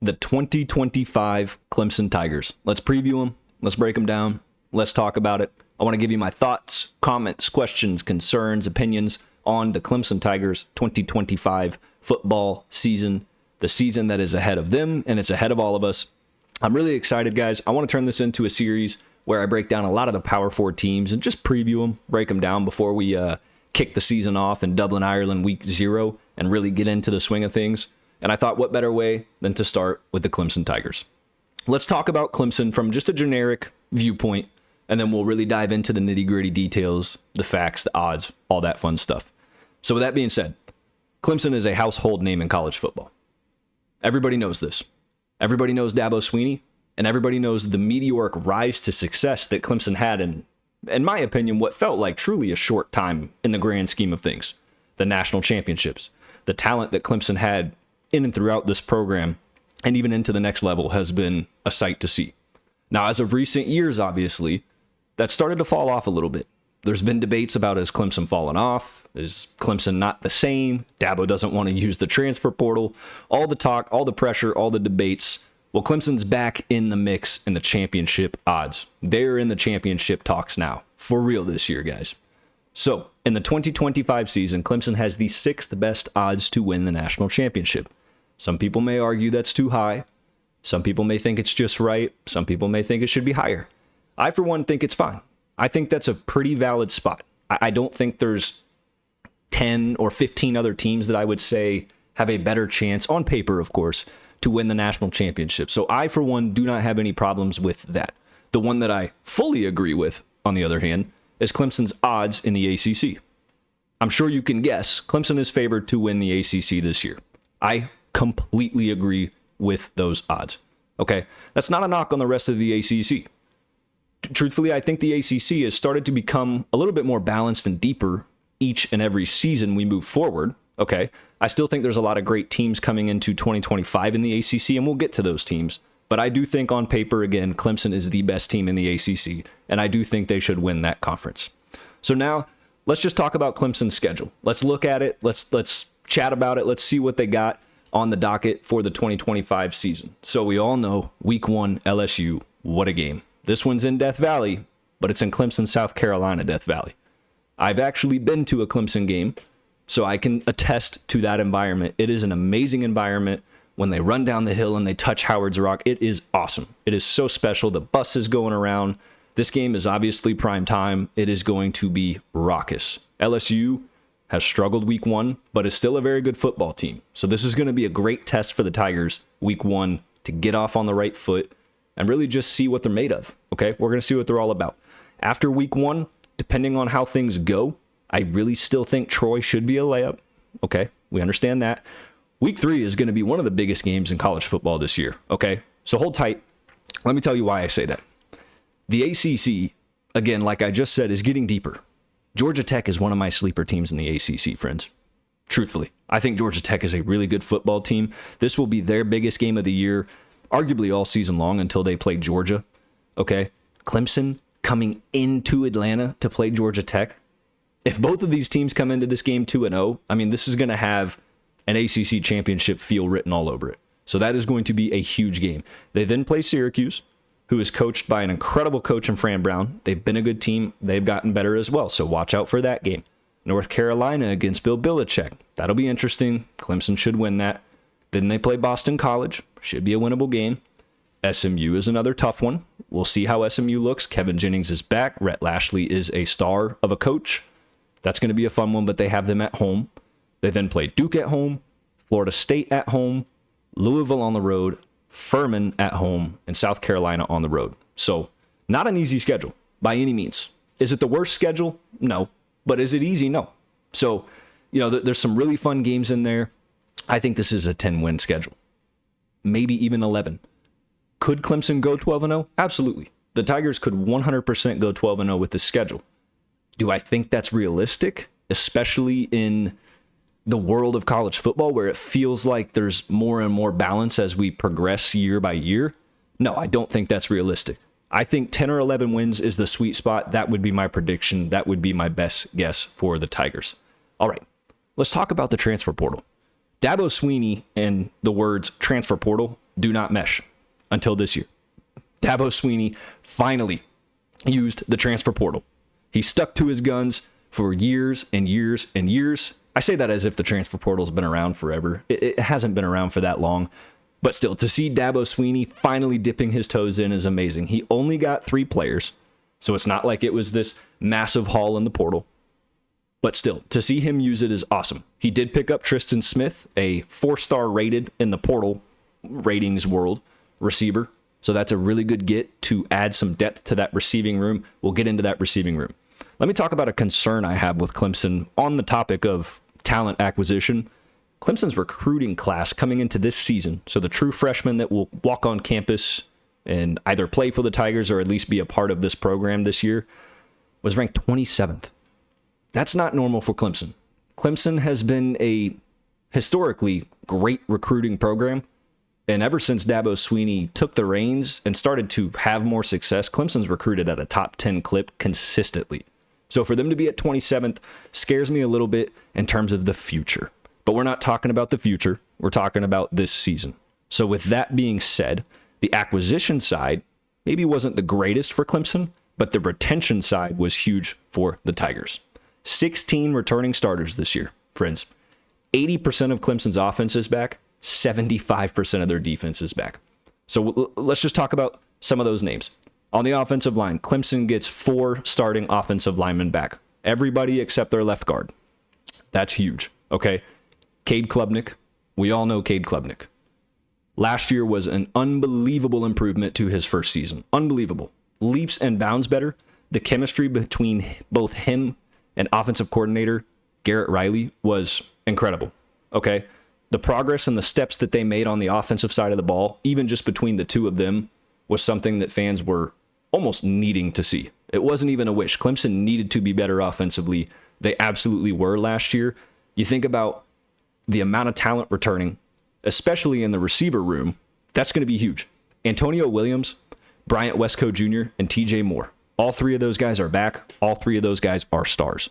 the 2025 Clemson Tigers. Let's preview them. Let's break them down. Let's talk about it. I want to give you my thoughts, comments, questions, concerns, opinions on the Clemson Tigers 2025 football season, the season that is ahead of them, and it's ahead of all of us. I'm really excited, guys. I want to turn this into a series where I break down a lot of the Power 4 teams and just preview them, break them down before we kick the season off in Dublin, Ireland, week 0, and really get into the swing of things. And I thought, what better way than to start with the Clemson Tigers? Let's talk about Clemson from just a generic viewpoint, and then we'll really dive into the nitty-gritty details, the facts, the odds, all that fun stuff. So with that being said, Clemson is a household name in college football. Everybody knows this. Everybody knows Dabo Swinney, and everybody knows the meteoric rise to success that Clemson had in my opinion, what felt like truly a short time in the grand scheme of things. The national championships, the talent that Clemson had in and throughout this program, and even into the next level has been a sight to see. Now, as of recent years, obviously, that started to fall off a little bit. There's been debates about, is Clemson falling off? Is Clemson not the same? Dabo doesn't want to use the transfer portal. All the talk, all the pressure, all the debates. Well, Clemson's back in the mix in the championship odds. They're in the championship talks now. For real this year, guys. So, in the 2025 season, Clemson has the 6th best odds to win the national championship. Some people may argue that's too high. Some people may think it's just right. Some people may think it should be higher. I, for one, think it's fine. I think that's a pretty valid spot. I don't think there's 10 or 15 other teams that I would say have a better chance, on paper, of course, to win the national championship. So I, for one, do not have any problems with that. The one that I fully agree with, on the other hand, is Clemson's odds in the ACC. I'm sure you can guess Clemson is favored to win the ACC this year. I completely agree with those odds. Okay, that's not a knock on the rest of the ACC. Truthfully, I think the ACC has started to become a little bit more balanced and deeper each and every season we move forward. Okay, I still think there's a lot of great teams coming into 2025 in the ACC, and we'll get to those teams. But I do think on paper, again, Clemson is the best team in the ACC, and I do think they should win that conference. So now, let's just talk about Clemson's schedule. Let's look at it. Let's chat about it. Let's see what they got on the docket for the 2025 season. So we all know week 1, LSU, what a game. This one's in Death Valley, but it's in Clemson, South Carolina, Death Valley. I've actually been to a Clemson game, so I can attest to that environment. It is an amazing environment. When they run down the hill and they touch Howard's Rock, it is awesome. It is so special. The bus is going around. This game is obviously prime time. It is going to be raucous. LSU has struggled week 1, but is still a very good football team. So this is going to be a great test for the Tigers week 1 to get off on the right foot and really just see what they're made of. Okay, we're going to see what they're all about. After week 1, depending on how things go, I really still think Troy should be a layup. Okay, we understand that. Week 3 is going to be one of the biggest games in college football this year. Okay, so hold tight. Let me tell you why I say that. The ACC, again, like I just said, is getting deeper. Georgia Tech is one of my sleeper teams in the ACC, friends. Truthfully, I think Georgia Tech is a really good football team. This will be their biggest game of the year, arguably all season long until they play Georgia. Okay, Clemson coming into Atlanta to play Georgia Tech. If both of these teams come into this game 2-0, I mean, this is going to have an ACC championship feel written all over it. So that is going to be a huge game. They then play Syracuse, who is coached by an incredible coach in Fran Brown. They've been a good team. They've gotten better as well, so watch out for that game. North Carolina against Bill Belichick. That'll be interesting. Clemson should win that. Then they play Boston College. Should be a winnable game. SMU is another tough one. We'll see how SMU looks. Kevin Jennings is back. Rhett Lashley is a star of a coach. That's going to be a fun one, but they have them at home. They then play Duke at home, Florida State at home, Louisville on the road, Furman at home, and South Carolina on the road. So not an easy schedule by any means. Is it the worst schedule? No. But is it easy? No. So, there's some really fun games in there. I think this is a 10-win schedule. Maybe even 11. Could Clemson go 12-0? Absolutely. The Tigers could 100% go 12-0 with this schedule. Do I think that's realistic? Especially in the world of college football where it feels like there's more and more balance as we progress year by year? No, I don't think that's realistic. I think 10 or 11 wins is the sweet spot. That would be my prediction. That would be my best guess for the Tigers. All right, let's talk about the transfer portal. Dabo Swinney and the words transfer portal do not mesh until this year. Dabo Swinney finally used the transfer portal. He stuck to his guns for years and years and years. I say that as if the transfer portal's been around forever. It hasn't been around for that long. But still, to see Dabo Swinney finally dipping his toes in is amazing. He only got 3 players, so it's not like it was this massive haul in the portal. But still, to see him use it is awesome. He did pick up Tristan Smith, a 4-star rated in the portal ratings world receiver. So that's a really good get to add some depth to that receiving room. We'll get into that receiving room. Let me talk about a concern I have with Clemson on the topic of talent acquisition. Clemson's recruiting class coming into this season, so the true freshmen that will walk on campus and either play for the Tigers or at least be a part of this program this year, was ranked 27th. That's not normal for Clemson. Clemson has been a historically great recruiting program, and ever since Dabo Swinney took the reins and started to have more success, Clemson's recruited at a top 10 clip consistently. So for them to be at 27th scares me a little bit in terms of the future. But we're not talking about the future. We're talking about this season. So with that being said, the acquisition side maybe wasn't the greatest for Clemson, but the retention side was huge for the Tigers. 16 returning starters this year, friends. 80% of Clemson's offense is back. 75% of their defense is back. So let's just talk about some of those names. On the offensive line, Clemson gets 4 starting offensive linemen back. Everybody except their left guard. That's huge, okay? Cade Klubnik. We all know Cade Klubnik. Last year was an unbelievable improvement to his first season. Unbelievable. Leaps and bounds better. The chemistry between both him and offensive coordinator Garrett Riley was incredible, okay? The progress and the steps that they made on the offensive side of the ball, even just between the two of them, was something that fans were almost needing to see. It wasn't even a wish. Clemson needed to be better offensively. They absolutely were last year. You think about the amount of talent returning, especially in the receiver room, that's going to be huge. Antonio Williams, Bryant Westco Jr., and TJ Moore. All 3 of those guys are back. All 3 of those guys are stars.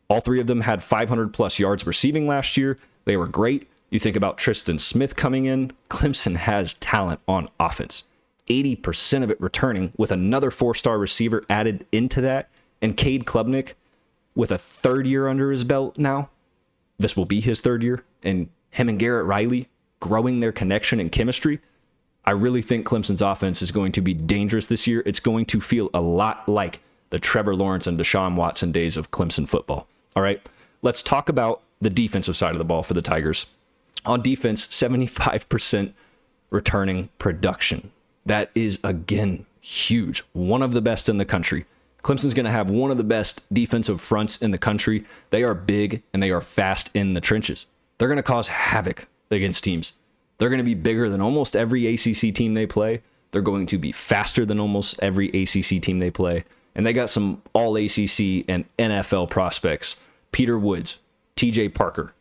All 3 of them had 500 plus yards receiving last year. They were great. You think about Tristan Smith coming in. Clemson has talent on offense. 80% of it returning with another 4-star receiver added into that. And Cade Klubnik with a 3rd year under his belt now. This will be his 3rd year. And him and Garrett Riley growing their connection and chemistry. I really think Clemson's offense is going to be dangerous this year. It's going to feel a lot like the Trevor Lawrence and Deshaun Watson days of Clemson football. All right, let's talk about the defensive side of the ball for the Tigers. On defense, 75% returning production. That is, again, huge. One of the best in the country. Clemson's going to have one of the best defensive fronts in the country. They are big and they are fast in the trenches. They're going to cause havoc against teams. They're going to be bigger than almost every ACC team they play. They're going to be faster than almost every ACC team they play. And they got some all ACC and NFL prospects. Peter Woods, TJ Parker.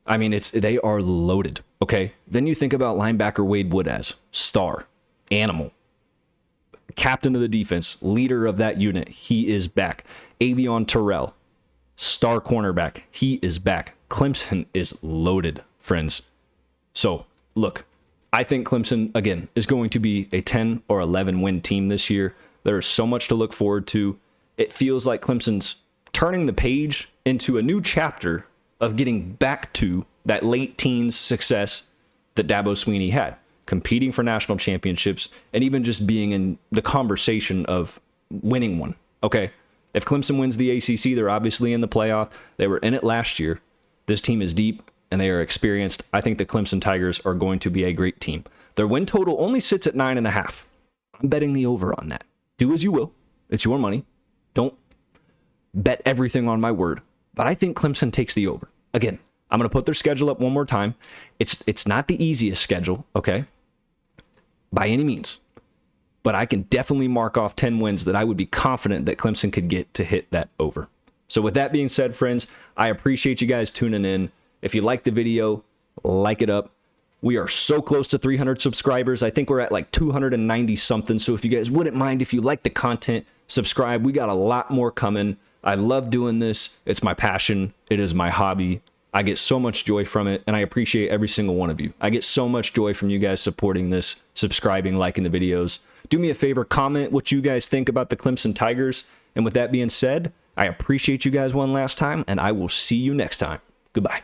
I mean, they are loaded, okay? Then you think about linebacker Wade Woodaz, star, animal, captain of the defense, leader of that unit. He is back. Avion Terrell, star cornerback. He is back. Clemson is loaded, friends. So, look, I think Clemson, again, is going to be a 10 or 11 win team this year. There is so much to look forward to. It feels like Clemson's turning the page into a new chapter of getting back to that late teens success that Dabo Swinney had, competing for national championships and even just being in the conversation of winning one. Okay, if Clemson wins the ACC, they're obviously in the playoff. They were in it last year. This team is deep and they are experienced. I think the Clemson Tigers are going to be a great team. Their win total only sits at 9.5. I'm betting the over on that. Do as you will. It's your money. Don't bet everything on my word. But I think Clemson takes the over. Again, I'm going to put their schedule up one more time. It's not the easiest schedule, okay? By any means. But I can definitely mark off 10 wins that I would be confident that Clemson could get to hit that over. So with that being said, friends, I appreciate you guys tuning in. If you like the video, like it up. We are so close to 300 subscribers. I think we're at like 290 something. So if you guys wouldn't mind, if you like the content, subscribe. We got a lot more coming. I love doing this. It's my passion. It is my hobby. I get so much joy from it, and I appreciate every single one of you. I get so much joy from you guys supporting this, subscribing, liking the videos. Do me a favor, comment what you guys think about the Clemson Tigers. And with that being said, I appreciate you guys one last time, and I will see you next time. Goodbye.